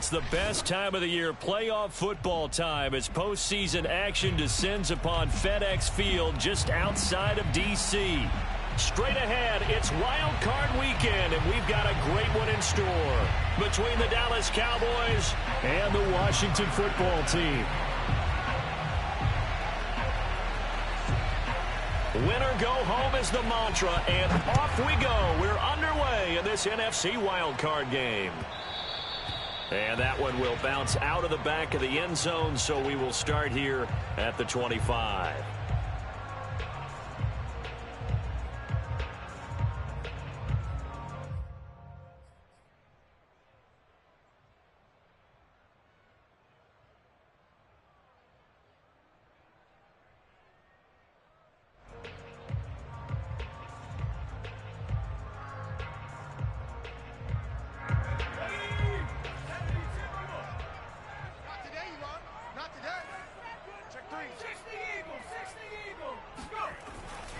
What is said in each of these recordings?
It's the best time of the year, playoff football time, as postseason action descends upon FedEx Field just outside of D.C. Straight ahead, it's Wild Card Weekend, and we've got a great one in store between the Dallas Cowboys and the Washington football team. Winner go home is the mantra, and off we go. We're underway in this NFC Wild Card game. And that one will bounce out of the back of the end zone, so we will start here at the 25.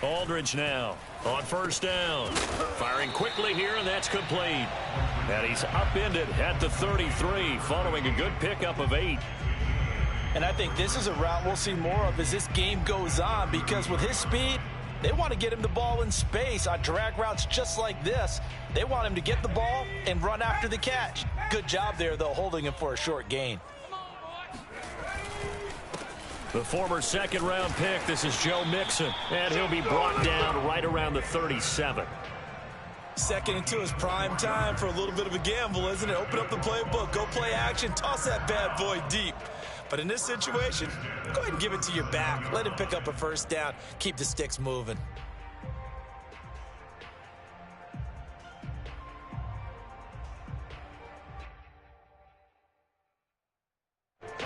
Aldridge now on first down. Firing quickly here, and that's complete. And he's upended at the 33 following a good pickup of 8. And I think this is a route we'll see more of as this game goes on, because with his speed, they want to get him the ball in space on drag routes just like this. They want him to get the ball and run after the catch. Good job there, though, holding him for a short gain. The former second-round pick, this is Joe Mixon, and he'll be brought down right around the 37. Second into his prime time for a little bit of a gamble, isn't it? Open up the playbook, go play action, toss that bad boy deep. But in this situation, go ahead and give it to your back. Let him pick up a first down. Keep the sticks moving.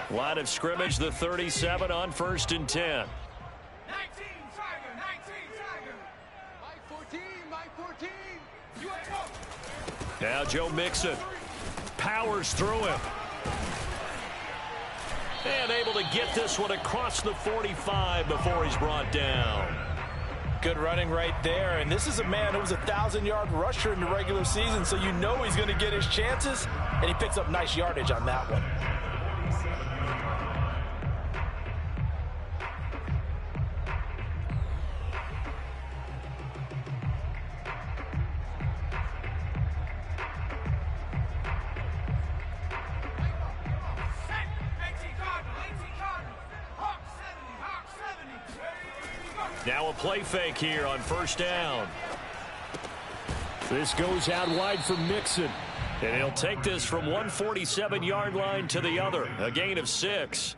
Line of scrimmage, the 37 on first and 10. 19 Tiger, 19 Tiger. My 14, my 14. USA. Now Joe Mixon powers through him. And able to get this one across the 45 before he's brought down. Good running right there. And this is a man who was a 1,000-yard rusher in the regular season, so you know he's going to get his chances. And he picks up nice yardage on that one. Now a play fake here on first down. This goes out wide for Mixon. And he'll take this from 147-yard line to the other. A gain of 6.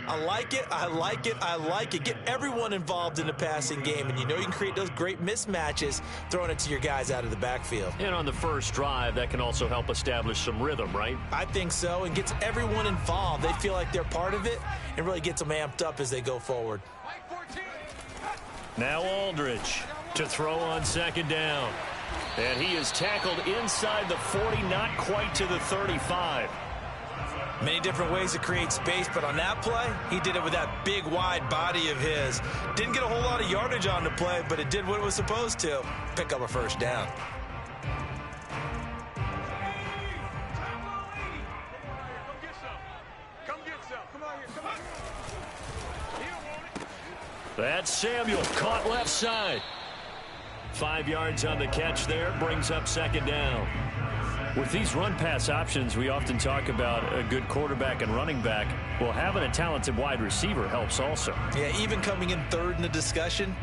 I like it, I like it, I like it. Get everyone involved in the passing game, and you know you can create those great mismatches throwing it to your guys out of the backfield. And on the first drive, that can also help establish some rhythm, right? I think so, and gets everyone involved. They feel like they're part of it, and really gets them amped up as they go forward. Now Aldridge to throw on second down. And he is tackled inside the 40, not quite to the 35. Many different ways to create space, but on that play, he did it with that big, wide body of his. Didn't get a whole lot of yardage on the play, but it did what it was supposed to. Pick up a first down. That's Samuel, caught left side. 5 yards on the catch there, brings up second down. With these run-pass options, we often talk about a good quarterback and running back. Well, having a talented wide receiver helps also. Yeah, even coming in third in the discussion,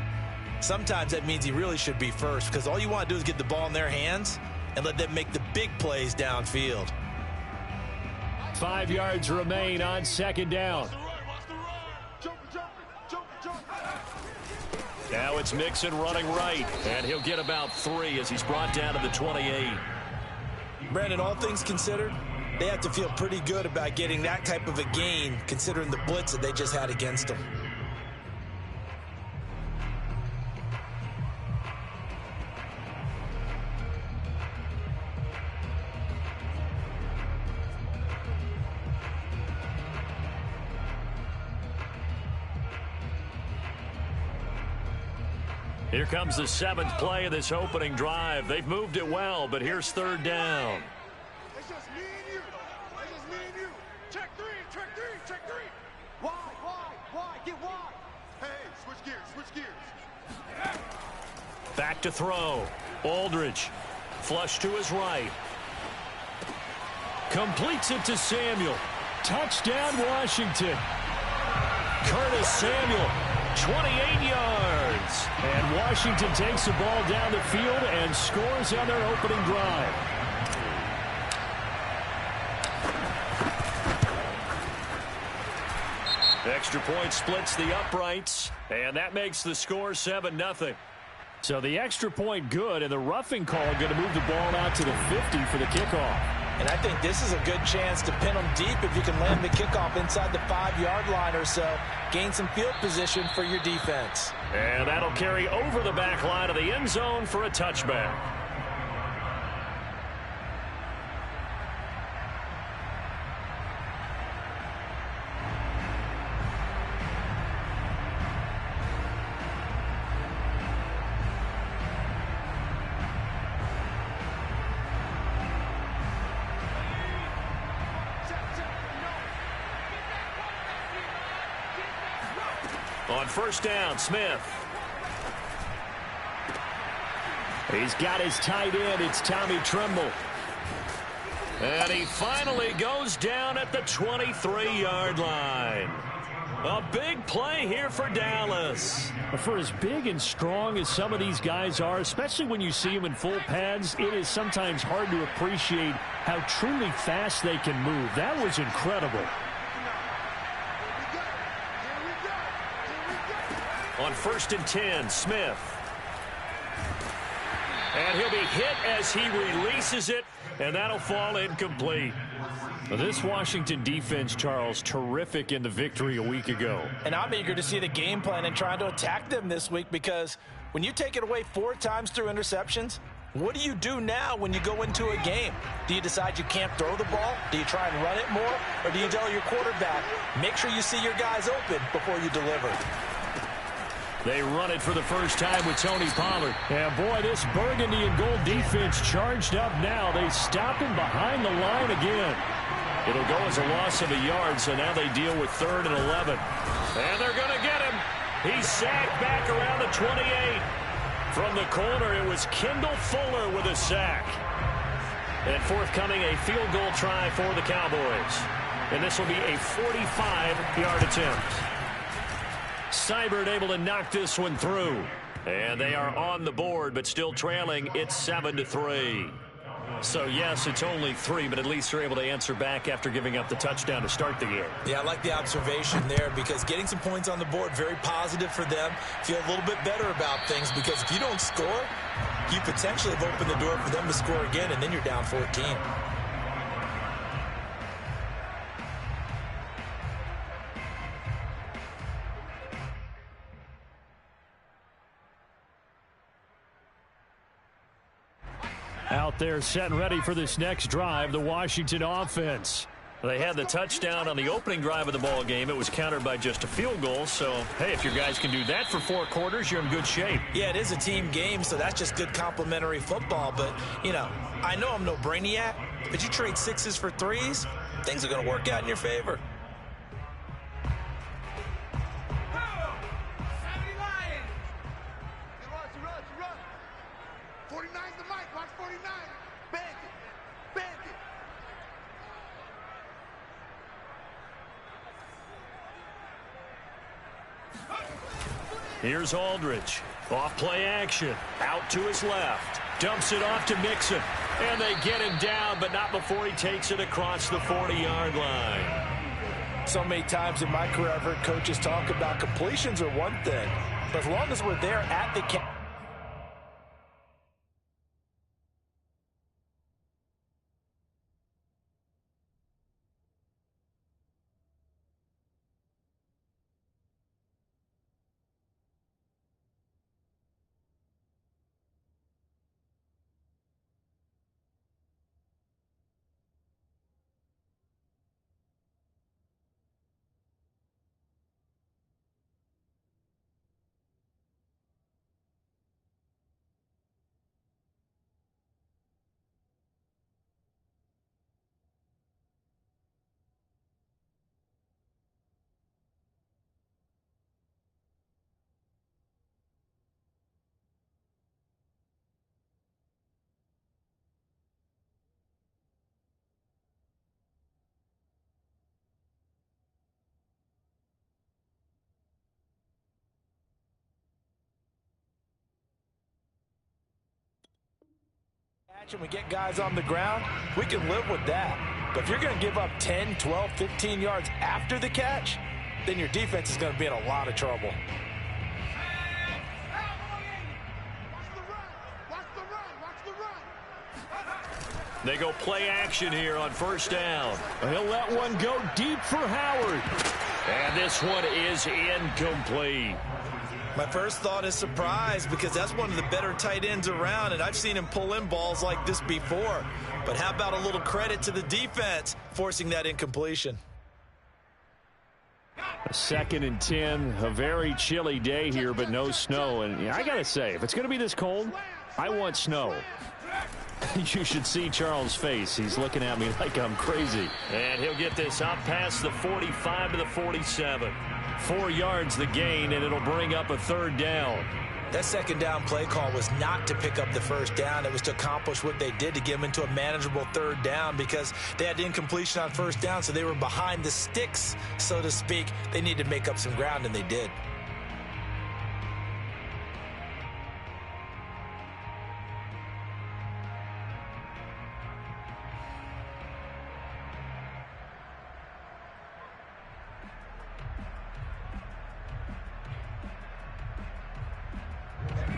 sometimes that means he really should be first, because all you want to do is get the ball in their hands and let them make the big plays downfield. 5 yards remain on second down. Now it's Mixon running right, and he'll get about 3 as he's brought down to the 28. Brandon, all things considered, they have to feel pretty good about getting that type of a gain, considering the blitz that they just had against them. Here comes the 7th play of this opening drive. They've moved it well, but here's third down. It's just me and you. It's just Switch gears. Back to throw. Aldridge. Flush to his right. Completes it to Samuel. Touchdown, Washington. Curtis Samuel, 28 yards. And Washington takes the ball down the field and scores on their opening drive. Extra point splits the uprights, and that makes the score 7-0. So the extra point good, and the roughing call going to move the ball out to the 50 for the kickoff. And I think this is a good chance to pin them deep if you can land the kickoff inside the 5-yard line or so. Gain some field position for your defense. And that'll carry over the back line of the end zone for a touchback. On first down, Smith. He's got his tight end. It's Tommy Tremble. And he finally goes down at the 23-yard line. A big play here for Dallas. For as big and strong as some of these guys are, especially when you see them in full pads, it is sometimes hard to appreciate how truly fast they can move. That was incredible. On first and 10, Smith. And he'll be hit as he releases it, and that'll fall incomplete. This Washington defense, Charles, terrific in the victory a week ago. And I'm eager to see the game plan and trying to attack them this week, because when you take it away 4 times through interceptions, what do you do now when you go into a game? Do you decide you can't throw the ball? Do you try and run it more? Or do you tell your quarterback, make sure you see your guys open before you deliver? They run it for the first time with Tony Pollard. And, boy, this burgundy and gold defense charged up now. They stop him behind the line again. It'll go as a loss of a yard, so now they deal with 3rd and 11. And they're going to get him. He's sacked back around the 28. From the corner, it was Kendall Fuller with a sack. And forthcoming, a field goal try for the Cowboys. And this will be a 45-yard attempt. Seibert able to knock this one through. And they are on the board, but still trailing. It's 7-3. So, yes, it's only 3, but at least they're able to answer back after giving up the touchdown to start the game. Yeah, I like the observation there, because getting some points on the board, very positive for them. Feel a little bit better about things, because if you don't score, you potentially have opened the door for them to score again, and then you're down 14. Out there set and ready for this next drive, the Washington offense. They had the touchdown on the opening drive of the ball game. It was countered by just a field goal. So, hey, if your guys can do that for 4 quarters, you're in good shape. Yeah, it is a team game, so that's just good complimentary football. But, you know, I know I'm no brainiac, but you trade 6s for 3s, things are going to work out in your favor. Here's Aldridge. Off play action. Out to his left. Dumps it off to Mixon. And they get him down, but not before he takes it across the 40-yard line. So many times in my career, I've heard coaches talk about completions are one thing, but as long as we're there at the And we get guys on the ground, we can live with that. But if you're going to give up 10, 12, 15 yards after the catch, then your defense is going to be in a lot of trouble. They go play action here on first down. He'll let one go deep for Howard. And this one is incomplete. My first thought is surprise because that's one of the better tight ends around, and I've seen him pull in balls like this before. But how about a little credit to the defense forcing that incompletion? A 2nd and 10, a very chilly day here, but no snow. And I got to say, if it's going to be this cold, I want snow. You should see Charles' face. He's looking at me like I'm crazy. And he'll get this up past the 45 to the 47. 4 yards the gain, and it'll bring up a 3rd down. That 2nd down play call was not to pick up the 1st down. It was to accomplish what they did, to get them into a manageable 3rd down, because they had incompletion on 1st down, so they were behind the sticks, so to speak. They needed to make up some ground, and they did.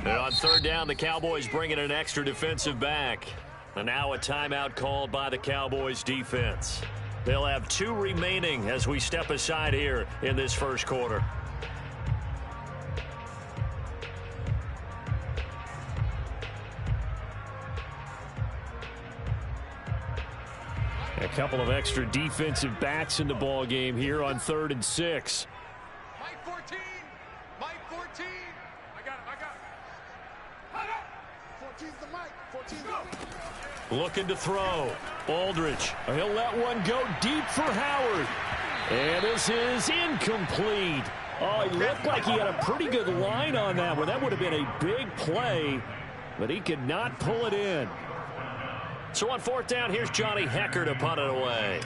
And on 3rd down, the Cowboys bring in an extra defensive back. And now a timeout called by the Cowboys defense. They'll have 2 remaining as we step aside here in this first quarter. A couple of extra defensive backs in the ball game here on 3rd and 6. Mike 14. Mike 14. I got it. 14's the mic. 14's the mic. Looking to throw. Aldridge. He'll let one go deep for Howard. And this is incomplete. Oh, he looked like he had a pretty good line on that one. That would have been a big play, but he could not pull it in. So on 4th down, here's Johnny Hecker to punt it away.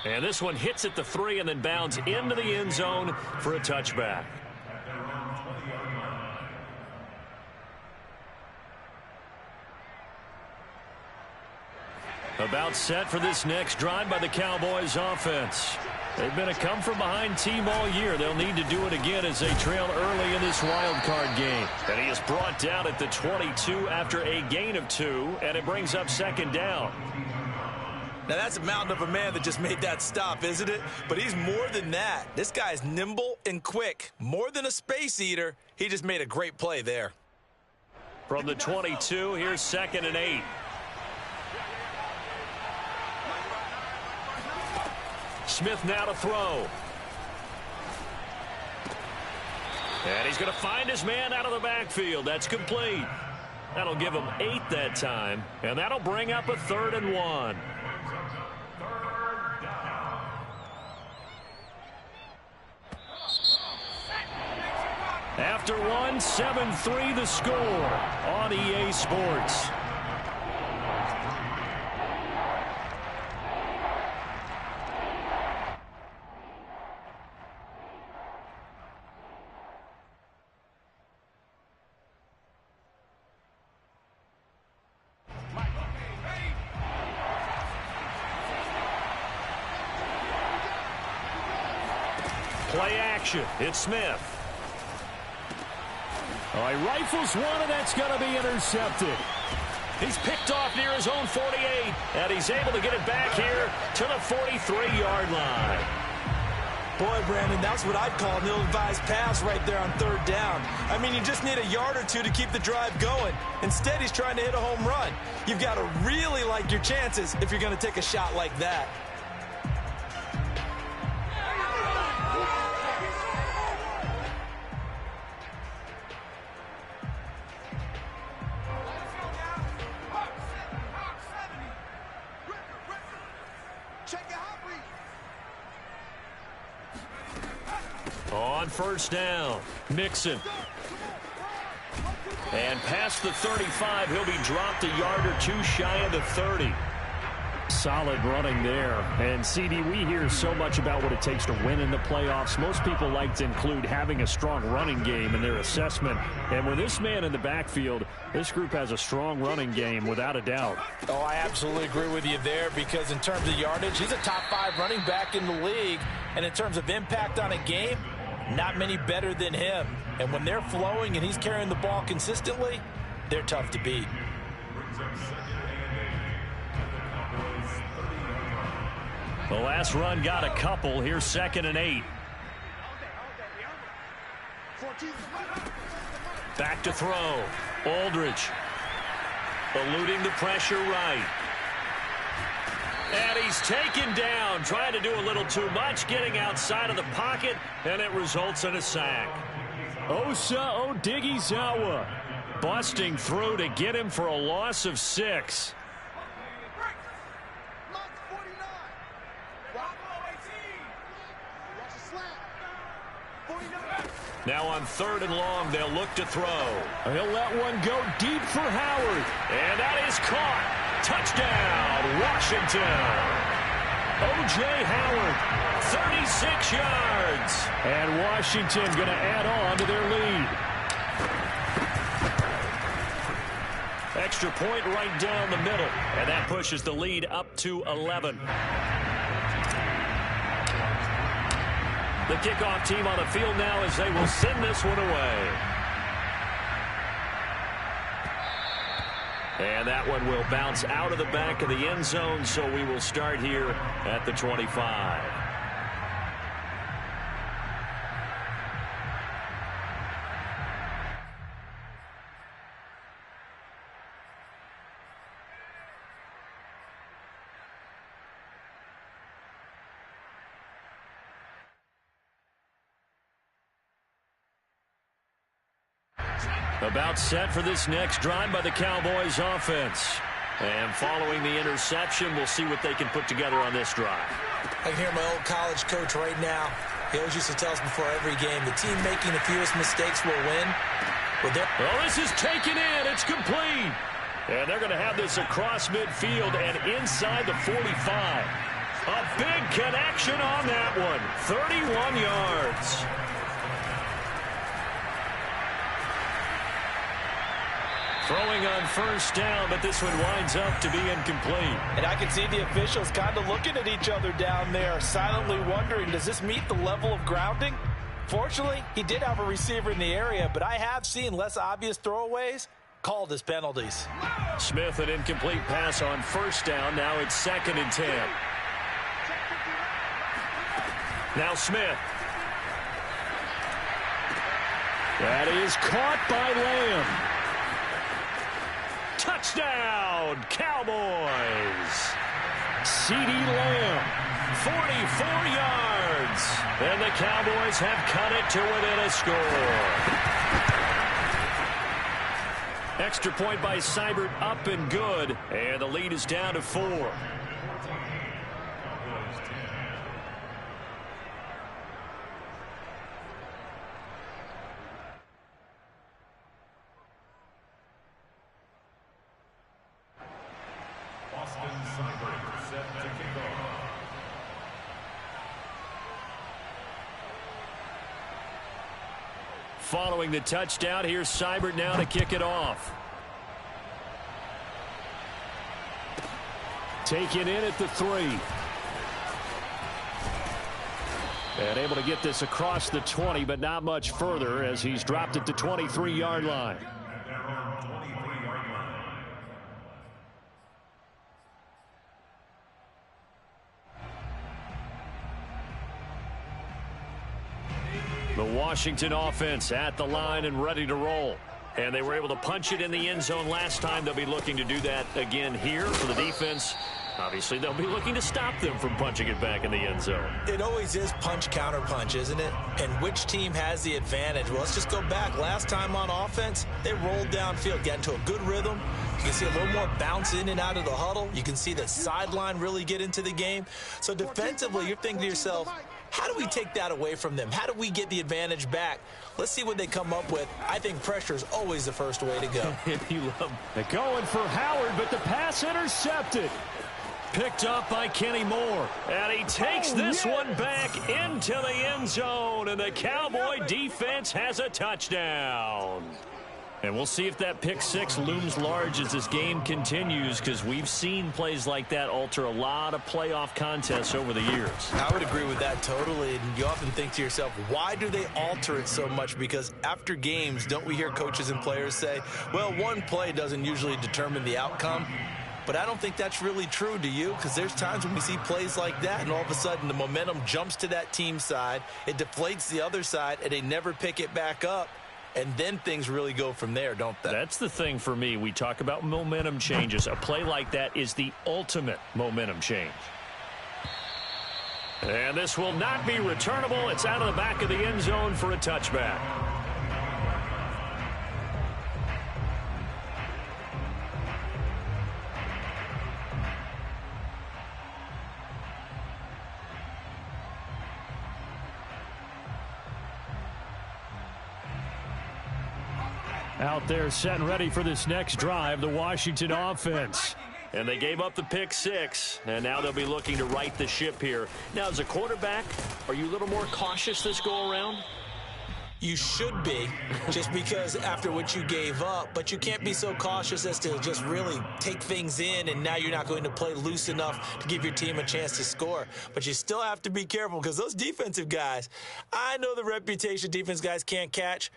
And this one hits at the 3 and then bounds into the end zone for a touchback. About set for this next drive by the Cowboys offense. They've been a come-from-behind team all year. They'll need to do it again as they trail early in this wild card game. And he is brought down at the 22 after a gain of 2, and it brings up 2nd down. Now, that's a mountain of a man that just made that stop, isn't it? But he's more than that. This guy's nimble and quick. More than a space eater, he just made a great play there. From the 22, here's 2nd and 8. Smith now to throw. And he's going to find his man out of the backfield. That's complete. That'll give him 8 that time. And that'll bring up a 3rd and 1. After 1, 7-3 the score on EA Sports. Play action. It's Smith. All right, rifles one, and that's going to be intercepted. He's picked off near his own 48, and he's able to get it back here to the 43-yard line. Boy, Brandon, that's what I'd call an ill-advised pass right there on 3rd down. I mean, you just need a yard or 2 to keep the drive going. Instead, he's trying to hit a home run. You've got to really like your chances if you're going to take a shot like that. On 1st down, Mixon. And past the 35, he'll be dropped a yard or 2 shy of the 30. Solid running there. And, CD, we hear so much about what it takes to win in the playoffs. Most people like to include having a strong running game in their assessment. And with this man in the backfield, this group has a strong running game without a doubt. Oh, I absolutely agree with you there, because in terms of yardage, he's a top 5 running back in the league. And in terms of impact on a game, not many better than him. And when they're flowing and he's carrying the ball consistently, they're tough to beat. The last run got a couple. Here's 2nd and 8. Back to throw. Aldridge eluding the pressure right. And he's taken down, trying to do a little too much, getting outside of the pocket, and it results in a sack. Osa Odighizuwa busting through to get him for a loss of 6. Now on 3rd and long, they'll look to throw. He'll let one go deep for Howard. And that is caught. Touchdown, Washington. O.J. Howard, 36 yards. And Washington going to add on to their lead. Extra point right down the middle. And that pushes the lead up to 11. The kickoff team on the field now as they will send this one away. And that one will bounce out of the back of the end zone, so we will start here at the 25. About set for this next drive by the Cowboys offense. And following the interception, we'll see what they can put together on this drive. I can hear my old college coach right now. He always used to tell us before every game, the team making the fewest mistakes will win. Well, this is taken in. It's complete. And they're going to have this across midfield and inside the 45. A big connection on that one. 31 yards. Throwing on 1st down, but this one winds up to be incomplete. And I can see the officials kind of looking at each other down there, silently wondering, does this meet the level of grounding? Fortunately, he did have a receiver in the area, but I have seen less obvious throwaways called as penalties. Smith, an incomplete pass on 1st down. Now it's 2nd and 10. Now Smith. That is caught by Lamb. Touchdown, Cowboys. CeeDee Lamb, 44 yards. And the Cowboys have cut it to within a score. Extra point by Seibert, up and good. And the lead is down to 4. Following the touchdown, here's Seibert now to kick it off. Taken in at the 3. And able to get this across the 20, but not much further as he's dropped it to 23-yard line. The Washington offense at the line and ready to roll. And they were able to punch it in the end zone last time. They'll be looking to do that again here for the defense. Obviously, they'll be looking to stop them from punching it back in the end zone. It always is punch, counter punch, isn't it? And which team has the advantage? Well, let's just go back. Last time on offense, they rolled downfield, got into a good rhythm. You can see a little more bounce in and out of the huddle. You can see the sideline really get into the game. So defensively, you're thinking to yourself, how do we take that away from them? How do we get the advantage back? Let's see what they come up with. I think pressure is always the first way to go. You love going for Howard, but the pass intercepted. Picked up by Kenny Moore. And he takes this one back into the end zone. And the Cowboy defense has a touchdown. And we'll see if that pick six looms large as this game continues, because we've seen plays like that alter a lot of playoff contests over the years. I would agree with that totally. And you often think to yourself, why do they alter it so much? Because after games, don't we hear coaches and players say, well, one play doesn't usually determine the outcome? But I don't think that's really true, do you? Because there's times when we see plays like that, and all of a sudden the momentum jumps to that team side, it deflates the other side, and they never pick it back up. And then things really go from there, don't they? That's the thing for me. We talk about momentum changes. A play like that is the ultimate momentum change. And this will not be returnable. It's out of the back of the end zone for a touchback. Out there set and ready for this next drive, the Washington offense. And they gave up the pick six, and now they'll be looking to right the ship here. Now, as a quarterback, are you a little more cautious this go-around? You should be, just because after what you gave up, but you can't be so cautious as to just really take things in, and now you're not going to play loose enough to give your team a chance to score. But you still have to be careful, because those defensive guys, I know the reputation defense guys can't catch.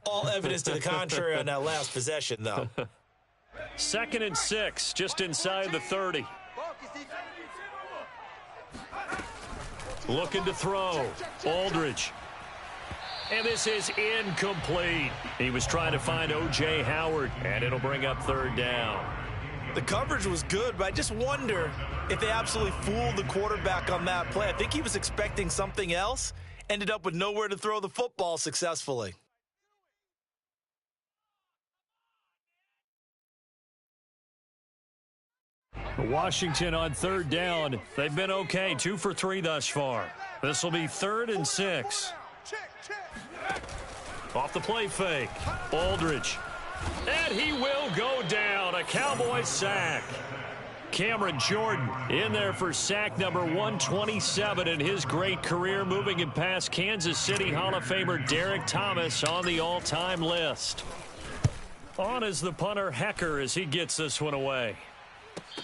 All evidence to the contrary on that last possession, though. 2nd and 6, just inside the 30. Looking to throw. Aldridge. And this is incomplete. He was trying to find O.J. Howard, and it'll bring up 3rd down. The coverage was good, but I just wonder if they absolutely fooled the quarterback on that play. I think he was expecting something else, ended up with nowhere to throw the football successfully. Washington on 3rd down. They've been okay, 2 for 3 thus far. This will be 3rd and 6. Off the play fake. Aldridge. And he will go down. A Cowboy sack. Cameron Jordan in there for sack number 127 in his great career, moving it past Kansas City Hall of Famer Derek Thomas on the all-time list. On is the punter Hecker as he gets this one away.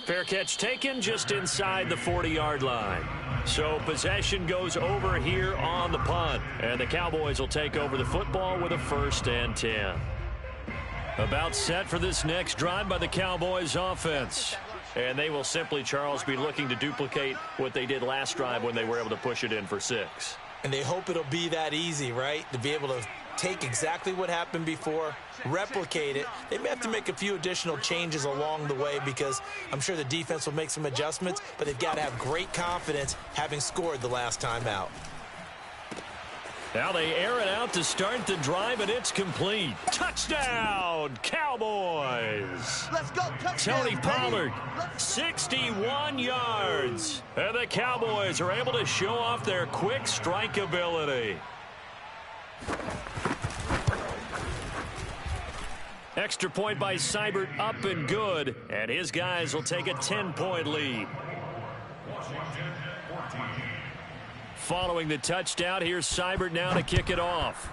Fair catch taken just inside the 40-yard line. So possession goes over here on the punt. And the Cowboys will take over the football with a 1st and 10. About set for this next drive by the Cowboys offense. And they will simply, Charles, be looking to duplicate what they did last drive when they were able to push it in for 6. And they hope it'll be that easy, right? To be able to take exactly what happened before, replicate it. They may have to make a few additional changes along the way, because I'm sure the defense will make some adjustments, but they've got to have great confidence having scored the last time out. Now they air it out to start the drive, and it's complete. Touchdown, Cowboys! Let's go, touchdown, Tony Pollard, 61 yards. And the Cowboys are able to show off their quick strike ability. Extra point by Seibert, up and good, and his guys will take a 10-point lead. Following the touchdown, here's Seibert now to kick it off.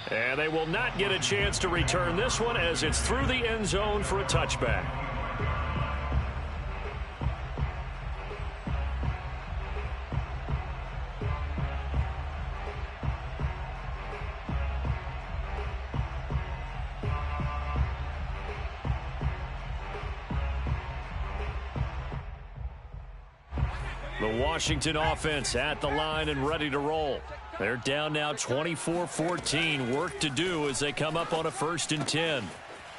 And they will not get a chance to return this one as it's through the end zone for a touchback. The Washington offense at the line and ready to roll. They're down now 24-14. Work to do as they come up on a 1st and 10.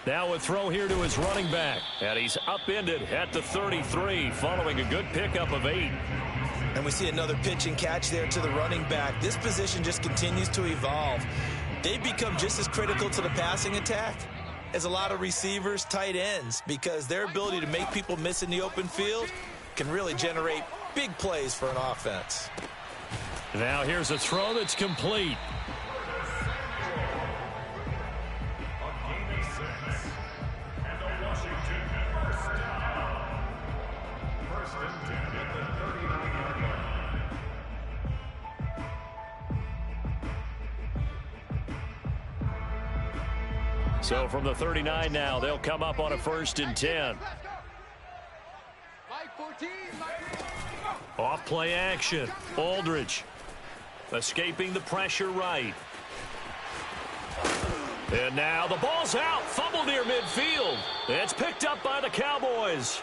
Now a throw here to his running back. And he's upended at the 33 following a good pickup of 8. And we see another pitch and catch there to the running back. This position just continues to evolve. They become just as critical to the passing attack as a lot of receivers, tight ends, because their ability to make people miss in the open field can really generate big plays for an offense. Now here's a throw that's complete. So from the 39 now, they'll come up on a 1st and 10. Off play action. Aldridge escaping the pressure right. And now the ball's out. Fumble near midfield. It's picked up by the Cowboys.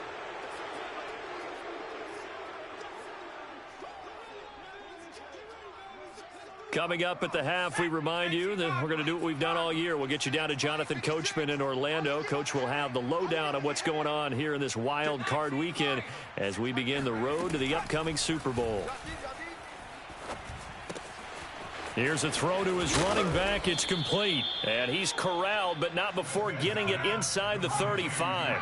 Coming up at the half, we remind you that we're going to do what we've done all year. We'll get you down to Jonathan Coachman in Orlando. Coach will have the lowdown of what's going on here in this wild card weekend as we begin the road to the upcoming Super Bowl. Here's a throw to his running back. It's complete. And he's corralled, but not before getting it inside the 35.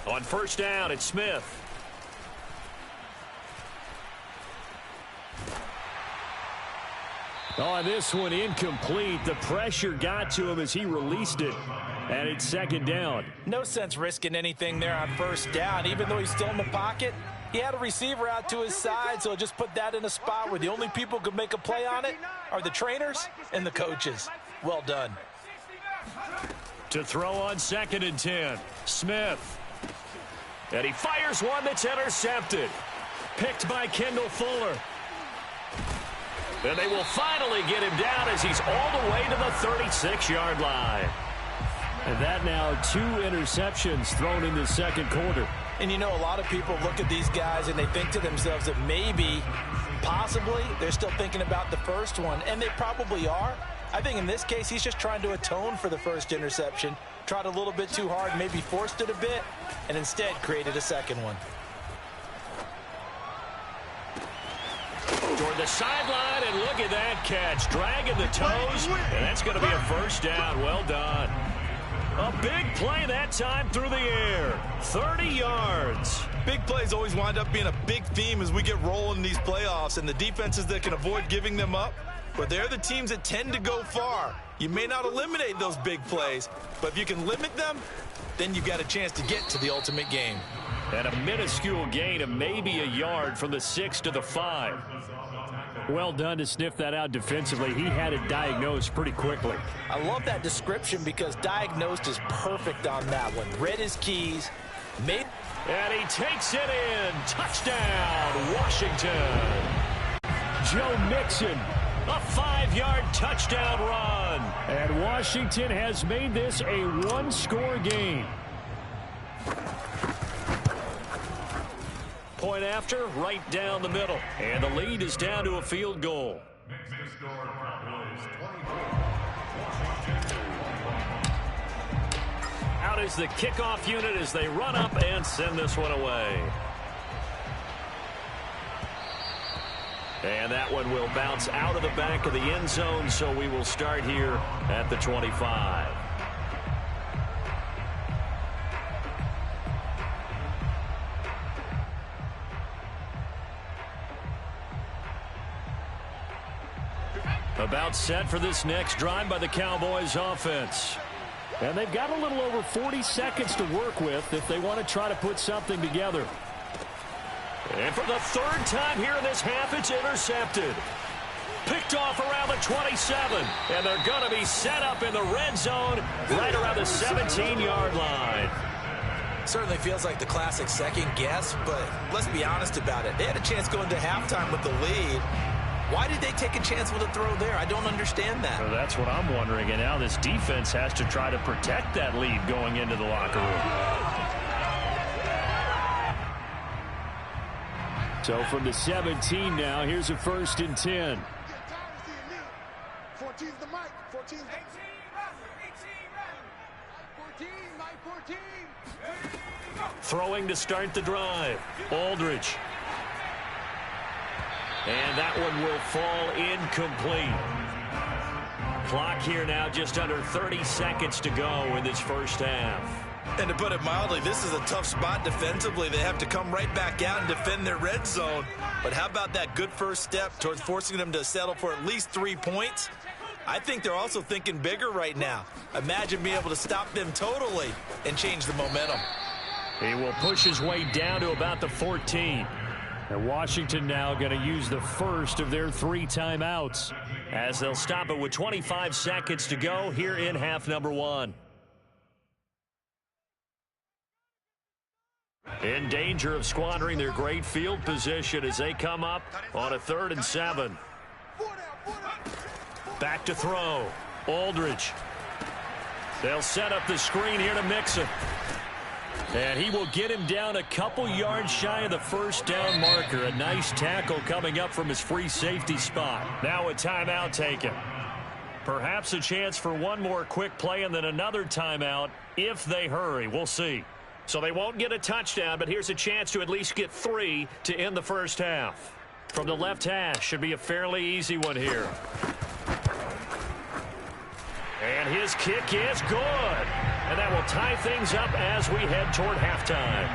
On 1st down, it's Smith. On this one, incomplete. The pressure got to him as he released it, and it's 2nd down. No sense risking anything there on 1st down. Even though he's still in the pocket, he had a receiver out to his side, so just put that in a spot where the only people who can make a play on it are the trainers and the coaches. Well done. To throw on 2nd and 10, Smith. And he fires one that's intercepted. Picked by Kendall Fuller. And they will finally get him down as he's all the way to the 36-yard line. And that now 2 interceptions thrown in the 2nd quarter. And you know, a lot of people look at these guys and they think to themselves that maybe, possibly, they're still thinking about the first one. And they probably are. I think in this case, he's just trying to atone for the 1st interception. Tried a little bit too hard, maybe forced it a bit, and instead created a 2nd one. Toward the sideline, and look at that catch. Dragging the toes, and that's going to be a 1st down. Well done. A big play that time through the air. 30 yards. Big plays always wind up being a big theme as we get rolling in these playoffs, and the defenses that can avoid giving them up, but they're the teams that tend to go far. You may not eliminate those big plays, but if you can limit them, then you've got a chance to get to the ultimate game. And a minuscule gain of maybe a yard from the 6 to the 5. Well done to sniff that out defensively. He had it diagnosed pretty quickly. I love that description because diagnosed is perfect on that one. Read his keys. And he takes it in. Touchdown, Washington. Joe Mixon. A 5-yard touchdown run. And Washington has made this a 1-score game. Point after, right down the middle. And the lead is down to a field goal. Out is the kickoff unit as they run up and send this one away. And that one will bounce out of the back of the end zone, so we will start here at the 25. About set for this next drive by the Cowboys offense. And they've got a little over 40 seconds to work with if they want to try to put something together. And for the 3rd time here in this half, it's intercepted. Picked off around the 27. And they're going to be set up in the red zone right around the 17-yard line. Certainly feels like the classic second guess, but let's be honest about it. They had a chance going to halftime with the lead. Why did they take a chance with a throw there? I don't understand that. Well, that's what I'm wondering. And now this defense has to try to protect that lead going into the locker room. So from the 17 now, here's a 1st and 10. 14's the mic. 14's the 14. Throwing to start the drive. Aldridge. And that one will fall incomplete. Clock here now, just under 30 seconds to go in this 1st half. And to put it mildly, this is a tough spot defensively. They have to come right back out and defend their red zone. But how about that good first step towards forcing them to settle for at least 3 points? I think they're also thinking bigger right now. Imagine being able to stop them totally and change the momentum. He will push his way down to about the 14. And Washington now going to use the first of their 3 timeouts as they'll stop it with 25 seconds to go here in half number 1. In danger of squandering their great field position as they come up on a 3rd and 7. Back to throw. Aldridge. They'll set up the screen here to Mixon. And he will get him down a couple yards shy of the first down marker. A nice tackle coming up from his free safety spot. Now a timeout taken. Perhaps a chance for one more quick play and then another timeout if they hurry. We'll see. So they won't get a touchdown, but here's a chance to at least get 3 to end the first half. From the left hash, should be a fairly easy one here. And his kick is good. And that will tie things up as we head toward halftime.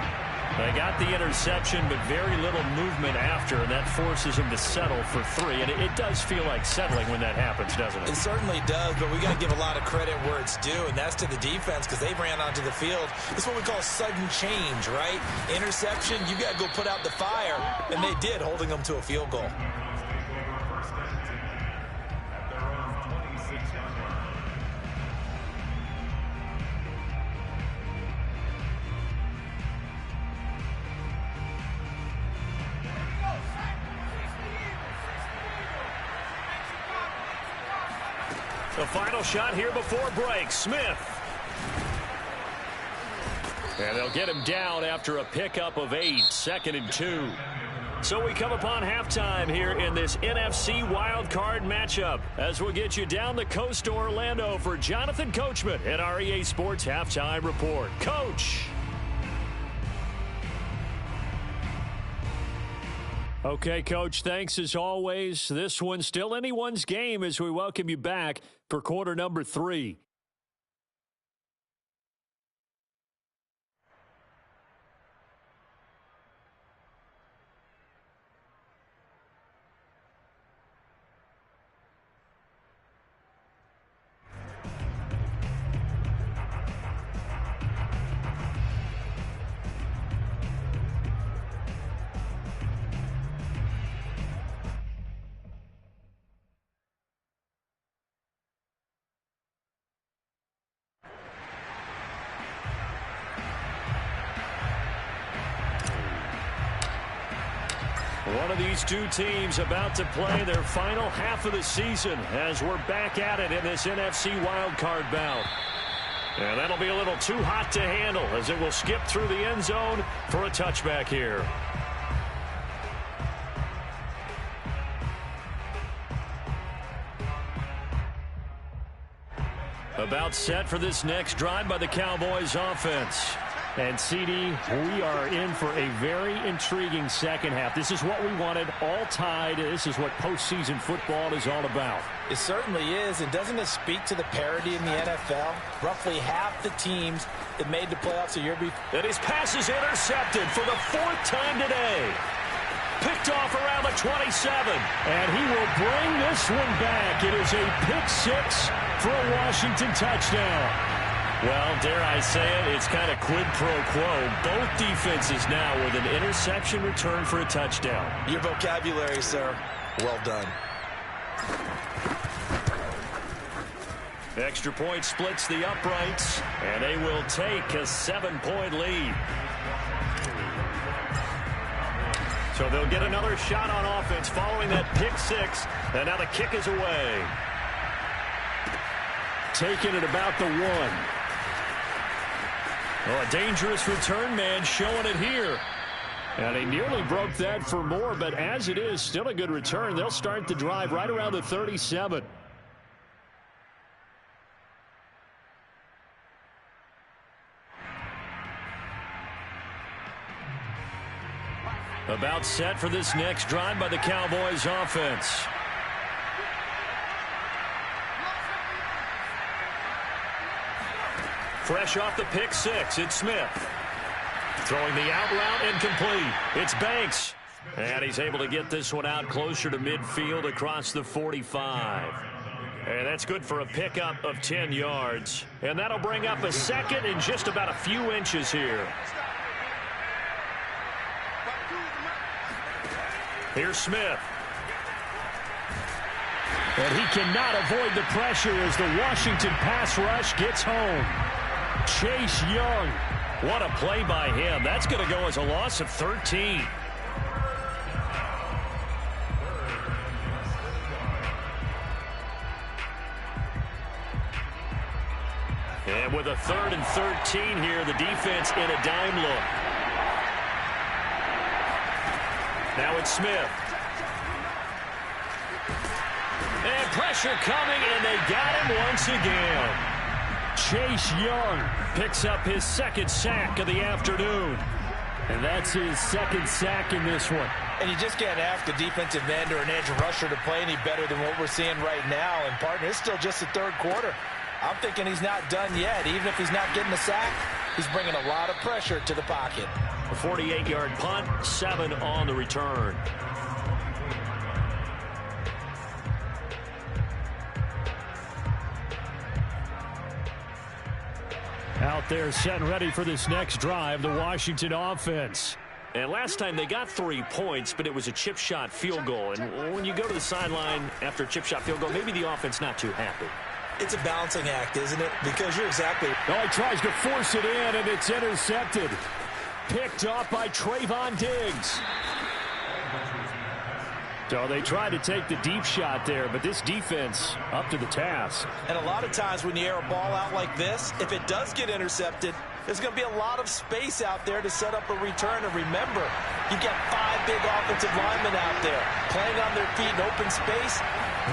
They got the interception, but very little movement after, and that forces them to settle for 3. And it does feel like settling when that happens, doesn't it? It certainly does, but we got to give a lot of credit where it's due, and that's to the defense because they ran onto the field. It's what we call sudden change, right? Interception, you got to go put out the fire, and they did, holding them to a field goal. The final shot here before break. Smith. And they'll get him down after a pickup of 8. 2nd and 2. So we come upon halftime here in this NFC wildcard matchup as we'll get you down the coast to Orlando for Jonathan Coachman at our EA Sports Halftime Report. Coach. Okay, Coach, thanks as always. This one's still anyone's game as we welcome you back for quarter number 3. One of these two teams about to play their final half of the season as we're back at it in this NFC wildcard bout. And that'll be a little too hot to handle as it will skip through the end zone for a touchback here. About set for this next drive by the Cowboys offense. And, CD, we are in for a very intriguing second half. This is what we wanted, all tied. This is what postseason football is all about. It certainly is, and doesn't it speak to the parity in the NFL? Roughly half the teams that made the playoffs a year before. And his pass is intercepted for the 4th time today. Picked off around the 27. And he will bring this one back. It is a pick 6 for a Washington touchdown. Well, dare I say it, it's kind of quid pro quo. Both defenses now with an interception return for a touchdown. Your vocabulary, sir. Well done. Extra point splits the uprights, and they will take a 7-point lead. So they'll get another shot on offense following that pick 6, and now the kick is away. Taken at about the 1. Oh, a dangerous return man showing it here. And he nearly broke that for more, but as it is, still a good return. They'll start the drive right around the 37. About set for this next drive by the Cowboys offense. Fresh off the pick 6, it's Smith. Throwing the out route incomplete. It's Banks. And he's able to get this one out closer to midfield across the 45. And that's good for a pickup of 10 yards. And that'll bring up a second and just about a few inches here. Here's Smith. And he cannot avoid the pressure as the Washington pass rush gets home. Chase Young. What a play by him. That's going to go as a loss of 13. And with a 3rd and 13 here, the defense in a dime look. Now it's Smith. And pressure coming, and they got him once again. Chase Young picks up his 2nd sack of the afternoon. And that's his 2nd sack in this one. And you just can't ask a defensive end or an edge rusher to play any better than what we're seeing right now. And, partner, it's still just the 3rd quarter. I'm thinking he's not done yet. Even if he's not getting a sack, he's bringing a lot of pressure to the pocket. A 48-yard punt, 7 on the return. Out there set and ready for this next drive, the Washington offense. And last time they got 3 points, but it was a chip shot field goal. And when you go to the sideline after a chip shot field goal, maybe the offense not too happy. It's a balancing act, isn't it? Because you're exactly... Oh, he tries to force it in, and it's intercepted. Picked off by Trayvon Diggs. So they tried to take the deep shot there, but this defense up to the task. And a lot of times when you air a ball out like this, if it does get intercepted, there's going to be a lot of space out there to set up a return. And remember, you've got 5 big offensive linemen out there playing on their feet in open space.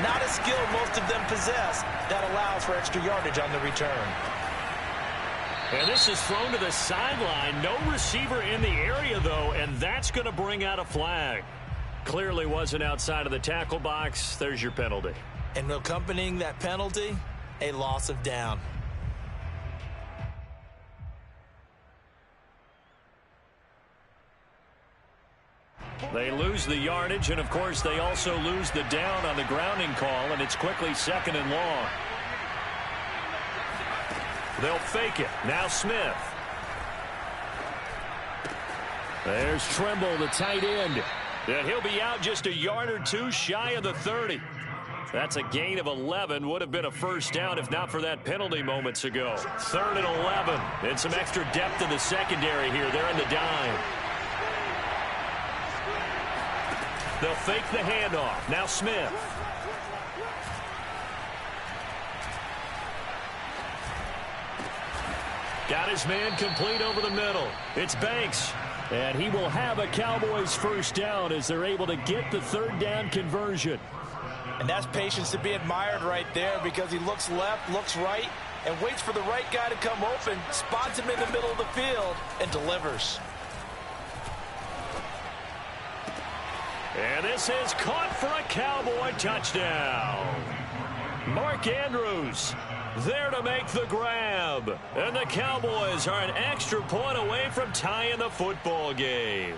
Not a skill most of them possess that allows for extra yardage on the return. And this is thrown to the sideline. No receiver in the area, though, and that's going to bring out a flag. Clearly wasn't outside of the tackle box. There's your penalty. And accompanying that penalty, a loss of down. They lose the yardage, and, of course, they also lose the down on the grounding call, and it's quickly 2nd and long. They'll fake it. Now Smith. There's Trimble, the tight end. And he'll be out just a yard or 2 shy of the 30. That's a gain of 11. Would have been a first down if not for that penalty moments ago. 3rd and 11. And some extra depth in the secondary here. They're in the dime. They'll fake the handoff. Now Smith. Got his man complete over the middle. It's Banks. And he will have a Cowboys first down as they're able to get the 3rd down conversion. And that's patience to be admired right there, because he looks left, looks right, and waits for the right guy to come open, spots him in the middle of the field, and delivers. And this is caught for a Cowboy touchdown. Mark Andrews there to make the grab. And the Cowboys are an extra point away from tying the football game.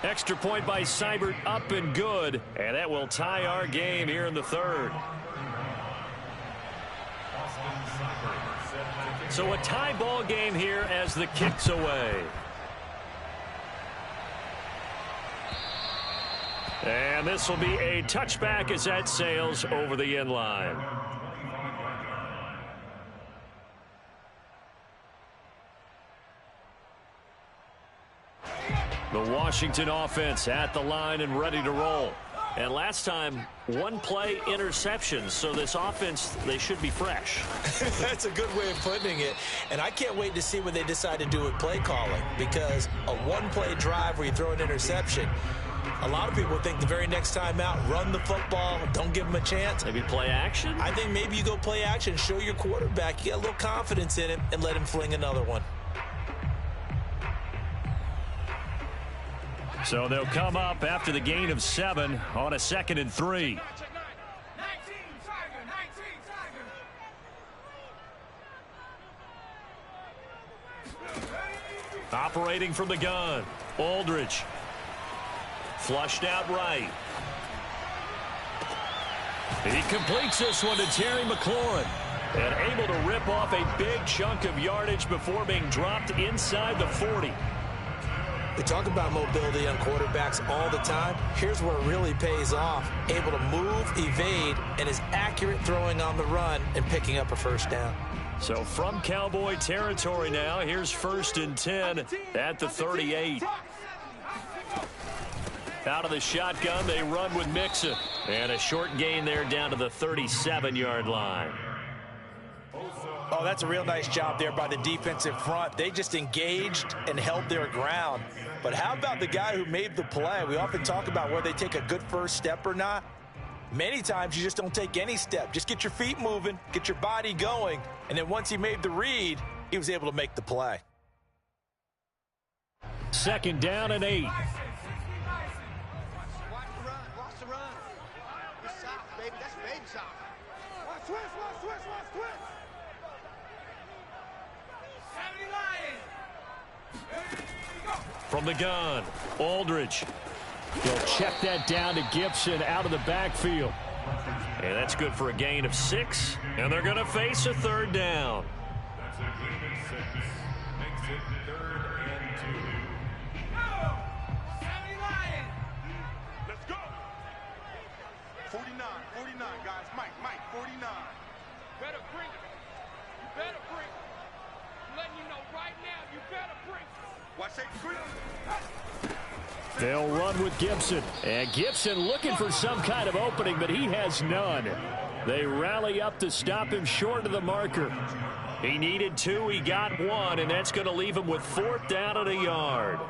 Extra point by Seibert, up and good. And that will tie our game here in the 3rd. So a tie ball game here as the kick's away. And this will be a touchback as that sails over the end line. The Washington offense at the line and ready to roll. And last time, 1 play interception. So this offense, they should be fresh. That's a good way of putting it. And I can't wait to see what they decide to do with play calling, because a 1-play drive where you throw an interception, a lot of people think the very next time out, run the football, don't give them a chance. Maybe play action? I think maybe you go play action, show your quarterback, you get a little confidence in him, and let him fling another one. So they'll come up after the gain of 7 on a 2nd and 3. Operating from the gun, Aldridge. Flushed out right. He completes this one to Terry McLaurin. And able to rip off a big chunk of yardage before being dropped inside the 40. We talk about mobility on quarterbacks all the time. Here's where it really pays off. Able to move, evade, and is accurate throwing on the run and picking up a first down. So from Cowboy territory now, here's 1st and 10 at the 38. Out of the shotgun, they run with Mixon. And a short gain there down to the 37-yard line. Oh, that's a real nice job there by the defensive front. They just engaged and held their ground. But how about the guy who made the play? We often talk about whether they take a good first step or not. Many times you just don't take any step. Just get your feet moving, get your body going, and then once he made the read, he was able to make the play. 2nd down and 8. Watch the run. Watch the run. It's south, baby. That's baby south. Watch twist. Watch twist. Watch twist. 70 Lions. From the gun, Aldridge. He'll check that down to Gibson out of the backfield. And that's good for a gain of 6. And they're going to face a 3rd down. That's a gain of 6. Makes it 3rd and 2. 70 Lions. Let's go. 49, guys. Mike, 49. Better bring it. You better bring it. I'm letting you know right now, you better bring it. Watch that screen. They'll run with Gibson. And Gibson looking for some kind of opening, but he has none. They rally up to stop him short of the marker. He needed 2, he got 1, and that's going to leave him with 4th down and a yard.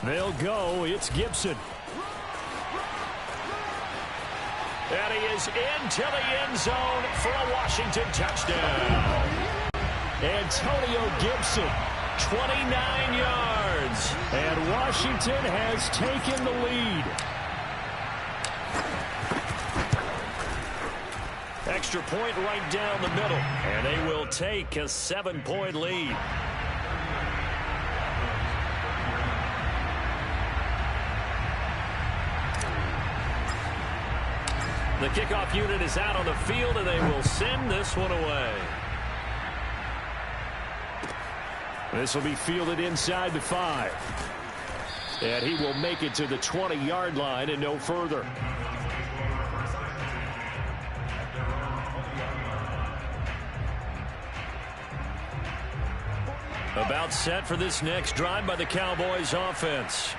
They'll go. It's Gibson. And he is into the end zone for a Washington touchdown. Antonio Gibson, 29 yards. And Washington has taken the lead. Extra point right down the middle. And they will take a 7-point lead. The kickoff unit is out on the field, and they will send this one away. This will be fielded inside the 5. And he will make it to the 20-yard line and no further. About set for this next drive by the Cowboys offense.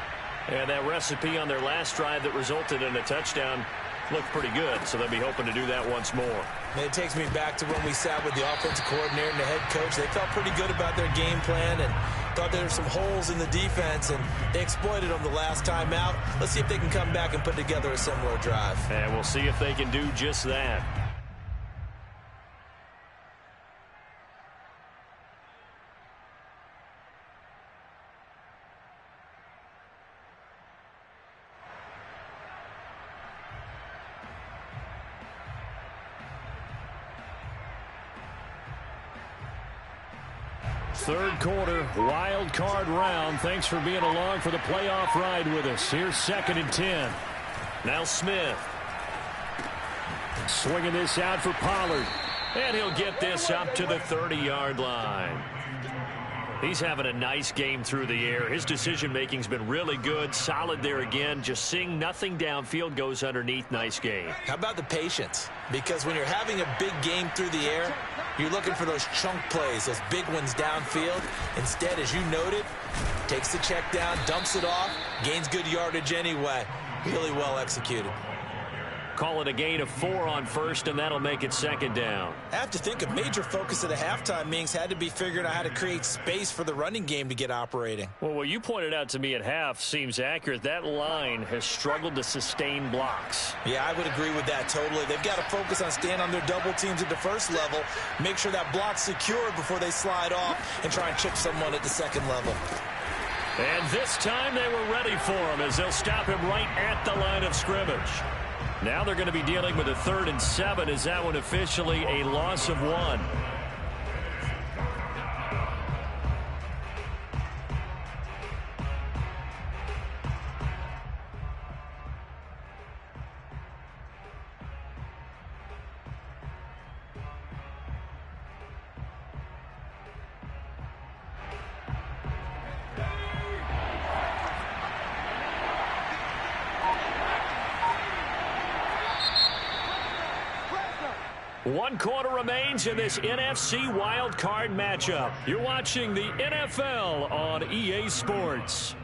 And that recipe on their last drive that resulted in a touchdown looked pretty good, so they'll be hoping to do that once more. And it takes me back to when we sat with the offensive coordinator and the head coach. They felt pretty good about their game plan and thought there were some holes in the defense, and they exploited them the last time out. Let's see if they can come back and put together a similar drive. And we'll see if they can do just that. Third quarter, wild card round. Thanks for being along for the playoff ride with us. Here's 2nd and 10. Now Smith. Swinging this out for Pollard. And he'll get this up to the 30-yard line. He's having a nice game through the air. His decision-making's been really good. Solid there again. Just seeing nothing downfield goes underneath. Nice game. How about the patience? Because when you're having a big game through the air, you're looking for those chunk plays, those big ones downfield. Instead, as you noted, takes the check down, dumps it off, gains good yardage anyway. Really well executed. call it a gain of 4 on first, and that'll make it second down. I have to think a major focus of the halftime meetings had to be figuring out how to create space for the running game to get operating. Well, what you pointed out to me at half seems accurate. That line has struggled to sustain blocks. Yeah, I would agree with that totally. They've got to focus on staying on their double teams at the first level, make sure that block's secured before they slide off, and try and chip someone at the second level. And this time they were ready for him as they'll stop him right at the line of scrimmage. Now they're going to be dealing with a 3rd and 7. Is that one officially a loss of 1? One quarter remains in this NFC wildcard matchup. You're watching the NFL on EA Sports.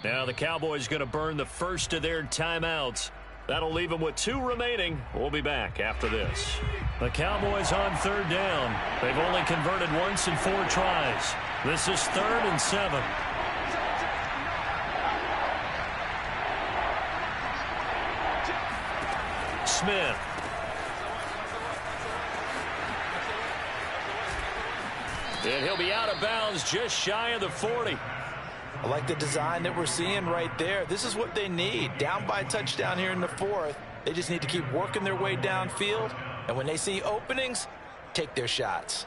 Now the Cowboys going to burn the first of their timeouts. That'll leave them with 2 remaining. We'll be back after this. The Cowboys on 3rd down. They've only converted once in 4 tries. This is 3rd and 7. Smith. And he'll be out of bounds just shy of the 40. I like the design that we're seeing right there. This is what they need. Down by a touchdown here in the 4th. They just need to keep working their way downfield. And when they see openings, take their shots.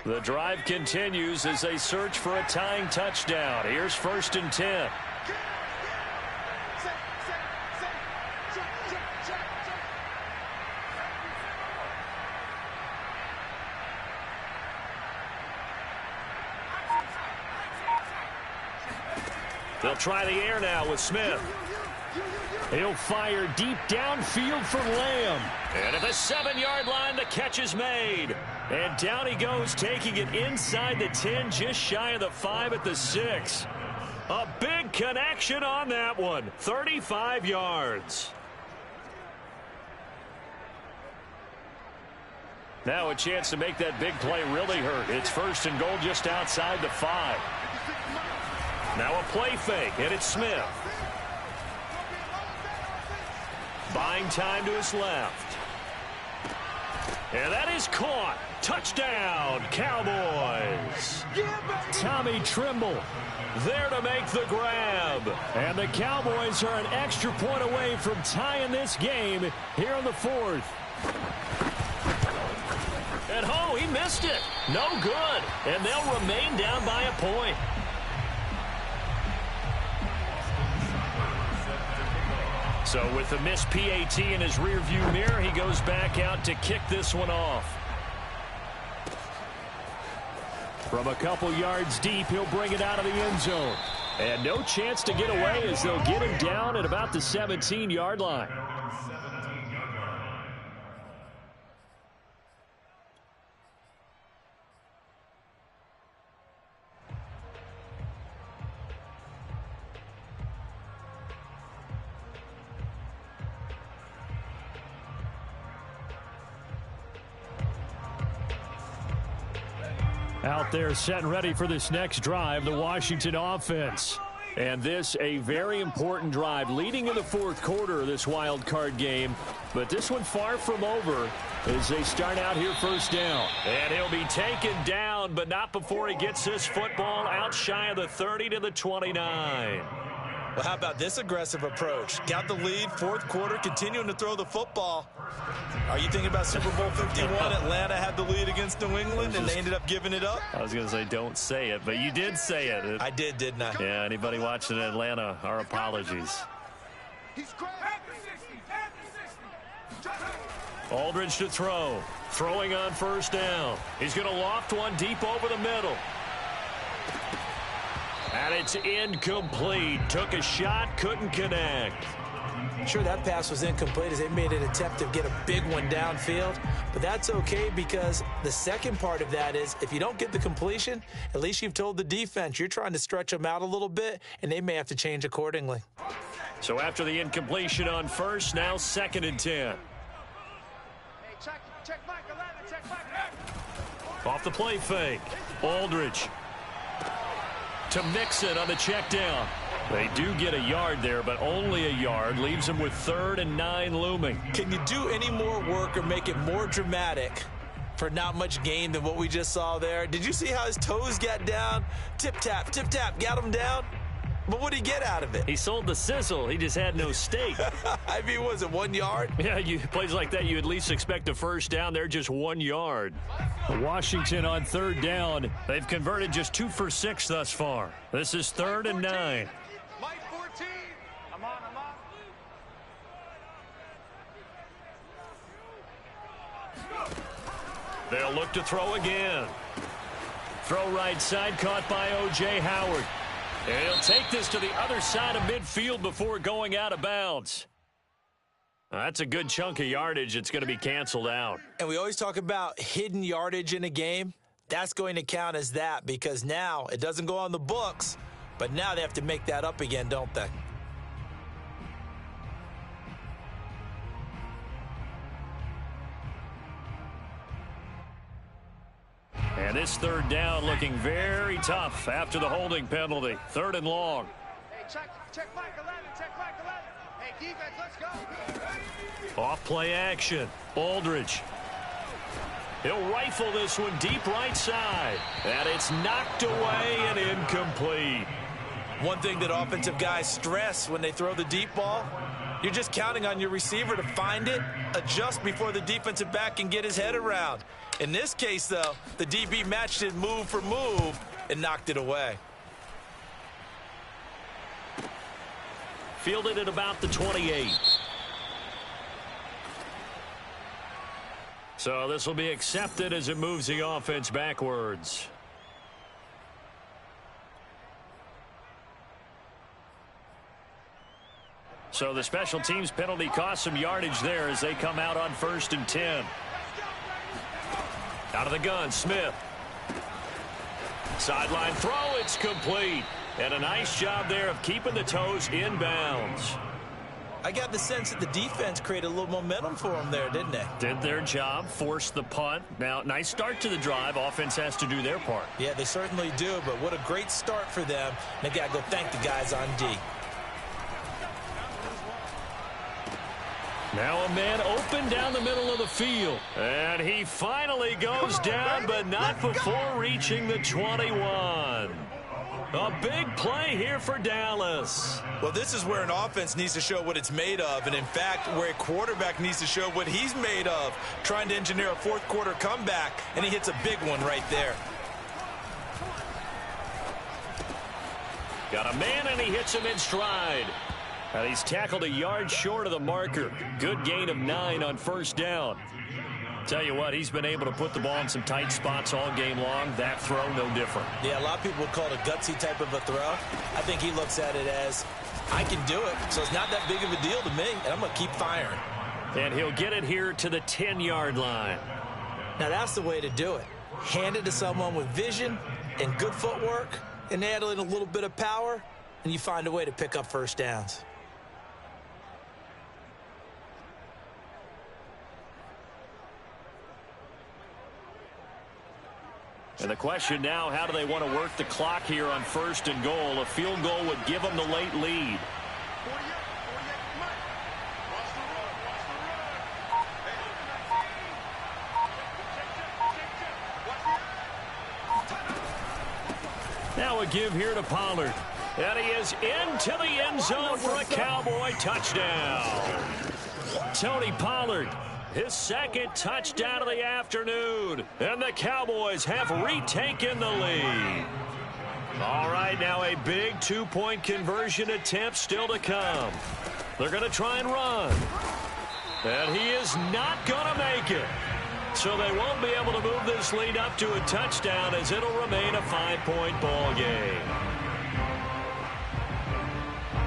The drive continues as they search for a tying touchdown. Here's 1st and 10. They'll try the air now with Smith. He'll fire deep downfield for Lamb. And at the 7-yard line, the catch is made. And down he goes, taking it inside the 10, just shy of the 5 at the 6. A big connection on that one. 35 yards. Now a chance to make that big play really hurt. It's 1st and goal just outside the 5. Now a play fake, and it's Smith. Buying time to his left. And that is caught. Touchdown, Cowboys. Tommy Trimble there to make the grab. And the Cowboys are an extra point away from tying this game here in the 4th. And oh, he missed it. No good. And they'll remain down by a point. So with the missed PAT in his rearview mirror, he goes back out to kick this one off. From a couple yards deep, he'll bring it out of the end zone. And no chance to get away as they'll get him down at about the 17-yard line. Out there set and ready for this next drive, the Washington offense. And this a very important drive leading in the 4th quarter of this wild card game. But this one far from over as they start out here 1st down. And he'll be taken down, but not before he gets this football out shy of the 30 to the 29. Well, how about this aggressive approach? Got the lead, 4th quarter, continuing to throw the football. Are you thinking about Super Bowl 51? Atlanta had the lead against New England, and they ended up giving it up? I was going to say don't say it, but you did say it. I did, didn't I? Yeah, anybody watching in Atlanta, our apologies. Aldridge to throw. Throwing on first down. He's going to loft one deep over the middle. And it's incomplete. Took a shot, couldn't connect. Sure, that pass was incomplete as they made an attempt to get a big one downfield. But that's okay because the second part of that is if you don't get the completion, at least you've told the defense you're trying to stretch them out a little bit, and they may have to change accordingly. So after the incompletion on first, now 2nd and 10. Check Mike 11, check Mike. Off the play fake. Aldridge to Mixon on the check down. They do get a yard there, but only a yard. Leaves them with 3rd and 9 looming. Can you do any more work or make it more dramatic for not much gain than what we just saw there? Did you see how his toes got down? Tip-tap, got him down. But what did he get out of it? He sold the sizzle. He just had no steak. I mean, was it 1 yard? Yeah, plays like that, you at least expect a first down. They're just 1 yard. Washington on 3rd down. They've converted just 2 for 6 thus far. This is 3rd and 9. Mike 14. I'm on. They'll look to throw again. Throw right side, caught by O.J. Howard. And he'll take this to the other side of midfield before going out of bounds. That's a good chunk of yardage. It's going to be canceled out. And we always talk about hidden yardage in a game. That's going to count as that because now it doesn't go on the books, but now they have to make that up again, don't they? And this 3rd down looking very tough after the holding penalty. 3rd and long. Hey, check Mike 11, check Mike 11. Hey, defense, let's go. Off play action. Aldridge. He'll rifle this one deep right side. And it's knocked away and incomplete. One thing that offensive guys stress when they throw the deep ball, you're just counting on your receiver to find it, adjust before the defensive back can get his head around. In this case, though, the DB matched it move for move and knocked it away. Fielded at about the 28. So this will be accepted as it moves the offense backwards. So the special teams penalty cost some yardage there as they come out on 1st and 10. Out of the gun, Smith. Sideline throw, it's complete. And a nice job there of keeping the toes in bounds. I got the sense that the defense created a little momentum for them there, didn't they? Did their job, forced the punt. Now, nice start to the drive. Offense has to do their part. Yeah, they certainly do, but what a great start for them. They got to go thank the guys on D. Now a man open down the middle of the field. And he finally goes down, but not before reaching the 21. A big play here for Dallas. Well, this is where an offense needs to show what it's made of, and in fact, where a quarterback needs to show what he's made of, trying to engineer a 4th quarter comeback, and he hits a big one right there. Got a man, and he hits him in stride. And he's tackled a yard short of the marker. Good gain of 9 on 1st down. Tell you what, he's been able to put the ball in some tight spots all game long. That throw, no different. Yeah, a lot of people would call it a gutsy type of a throw. I think he looks at it as, I can do it, so it's not that big of a deal to me, and I'm going to keep firing. And he'll get it here to the 10-yard line. Now, that's the way to do it. Hand it to someone with vision and good footwork, and add in a little bit of power, and you find a way to pick up first downs. And the question now, how do they want to work the clock here on 1st and goal? A field goal would give them the late lead. Now a give here to Pollard. And he is into the end zone for a Cowboy touchdown. Tony Pollard, his 2nd touchdown of the afternoon. And the Cowboys have retaken the lead. All right, now a big 2-point conversion attempt still to come. They're going to try and run. And he is not going to make it. So they won't be able to move this lead up to a touchdown as it'll remain a 5-point ball game.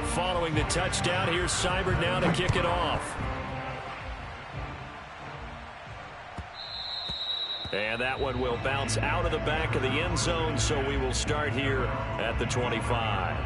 Following the touchdown, here's Seibert now to kick it off. And that one will bounce out of the back of the end zone, so we will start here at the 25.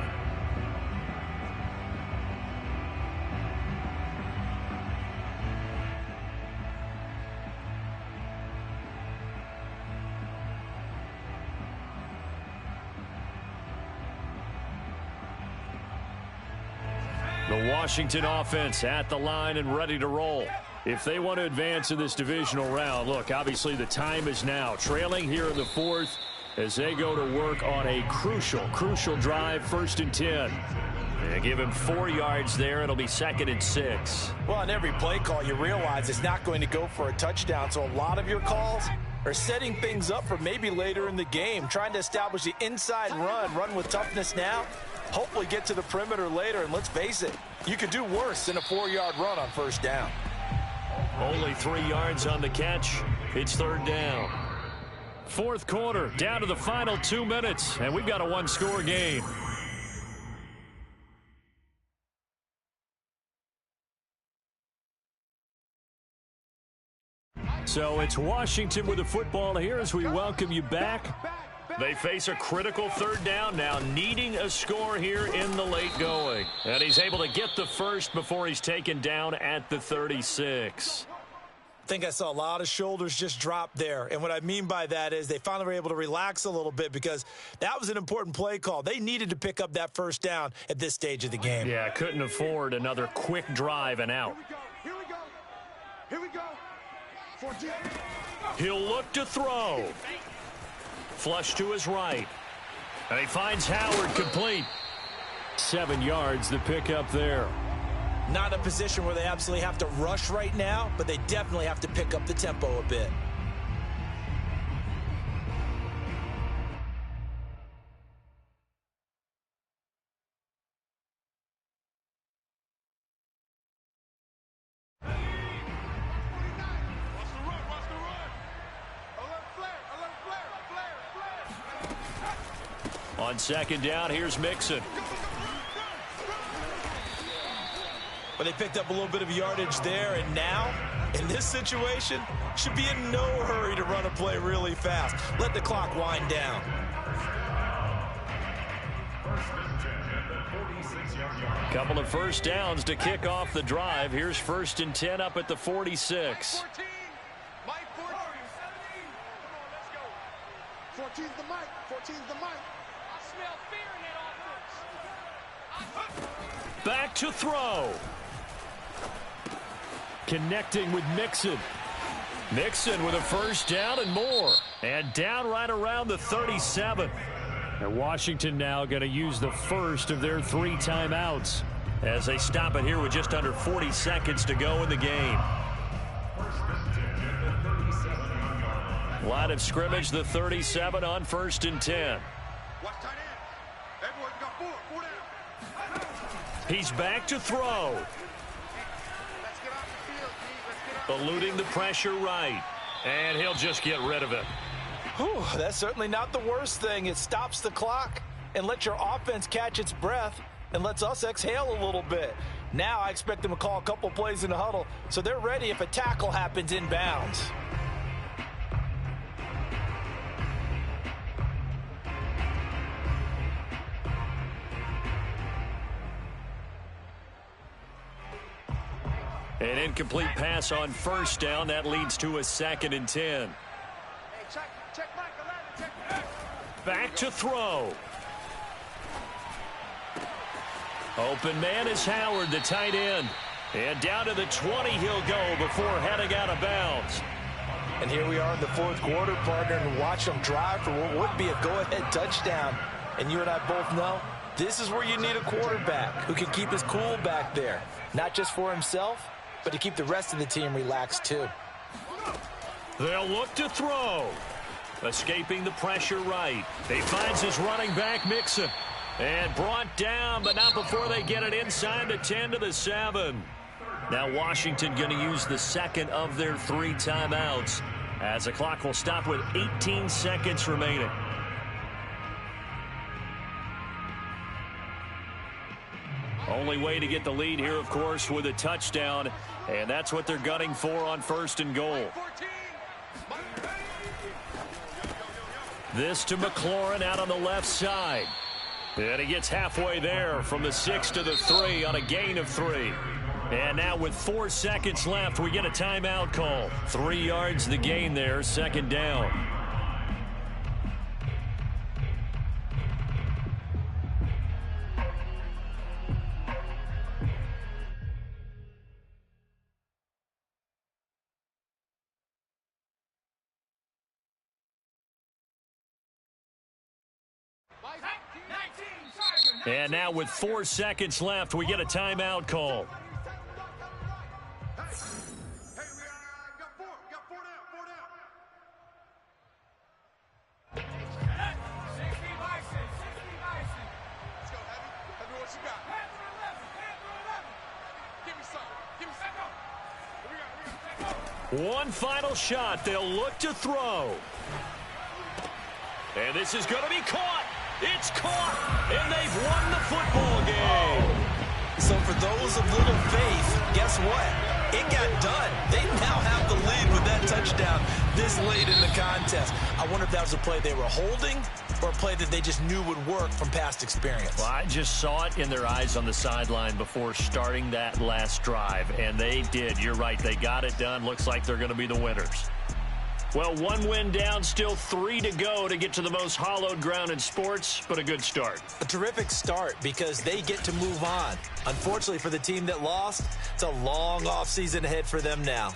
The Washington offense at the line and ready to roll. If they want to advance in this divisional round, look, obviously the time is now. Trailing here in the fourth as they go to work on a crucial drive, 1st and 10. And give him 4 yards there. It'll be 2nd and 6. Well, on every play call, you realize it's not going to go for a touchdown. So a lot of your calls are setting things up for maybe later in the game, trying to establish the inside run with toughness now. Hopefully get to the perimeter later, and let's face it, you could do worse than a 4-yard run on 1st down. Only 3 yards on the catch. It's 3rd down. 4th quarter, down to the final 2 minutes, and we've got a 1-score game. So it's Washington with the football here as we welcome you back. They face a critical 3rd down now, needing a score here in the late going. And he's able to get the first before he's taken down at the 36. I think I saw a lot of shoulders just drop there. And what I mean by that is they finally were able to relax a little bit because that was an important play call. They needed to pick up that 1st down at this stage of the game. Yeah, couldn't afford another quick drive and out. Here we go. Here we go. 14. He'll look to throw. Flush to his right. And he finds Howard complete. 7 yards the pickup there. Not a position where they absolutely have to rush right now, but they definitely have to pick up the tempo a bit. On 2nd down, here's Mixon. But they picked up a little bit of yardage there, and now, in this situation, should be in no hurry to run a play really fast. Let the clock wind down. Couple of 1st downs to kick off the drive. Here's 1st and 10 up at the 46. 14. Mike 14. Come on, let's go. 14's the mic. 14's the mic. I smell fear in that offense. Back to throw. Connecting with Mixon. Mixon with a 1st down and more. And down right around the 37. And Washington now going to use the first of their 3 timeouts as they stop it here with just under 40 seconds to go in the game. Line of scrimmage, the 37 on 1st and 10. Watch tight end. Everyone got 4 down. He's back to throw. Let's get off the field, G. Let's get off. Eluding the pressure right. And he'll just get rid of it. Whew, that's certainly not the worst thing. It stops the clock and lets your offense catch its breath and lets us exhale a little bit. Now I expect them to call a couple plays in the huddle so they're ready if a tackle happens inbounds. An incomplete pass on 1st down. That leads to a 2nd and 10. Hey, check Mike 11. Check. Back to throw. Open man is Howard, the tight end. And down to the 20 he'll go before heading out of bounds. And here we are in the 4th quarter, partner, and watch them drive for what would be a go-ahead touchdown. And you and I both know this is where you need a quarterback who can keep his cool back there. Not just for himself, but to keep the rest of the team relaxed too. They'll look to throw. Escaping the pressure right. He finds his running back, Mixon. And brought down, but not before they get it inside the 10 to the 7. Now Washington going to use the second of their 3 timeouts as the clock will stop with 18 seconds remaining. Only way to get the lead here, of course, with a touchdown, and that's what they're gunning for on 1st and goal. This to McLaurin out on the left side. And he gets halfway there from the 6 to the 3 on a gain of 3. And now with 4 seconds left, we get a timeout call. 3 yards the gain there, 2nd down. And now with 4 seconds left, we get a timeout call. One final shot. They'll look to throw. And this is going to be caught. It's caught, and they've won the football game. So for those of little faith, guess what? It got done. They now have the lead with that touchdown this late in the contest. I wonder if that was a play they were holding or a play that they just knew would work from past experience. Well, I just saw it in their eyes on the sideline before starting that last drive, and they did. You're right. They got it done. Looks like they're going to be the winners. Well, 1 win down, still 3 to go to get to the most hallowed ground in sports, but a good start. A terrific start because they get to move on. Unfortunately for the team that lost, it's a long offseason ahead for them now.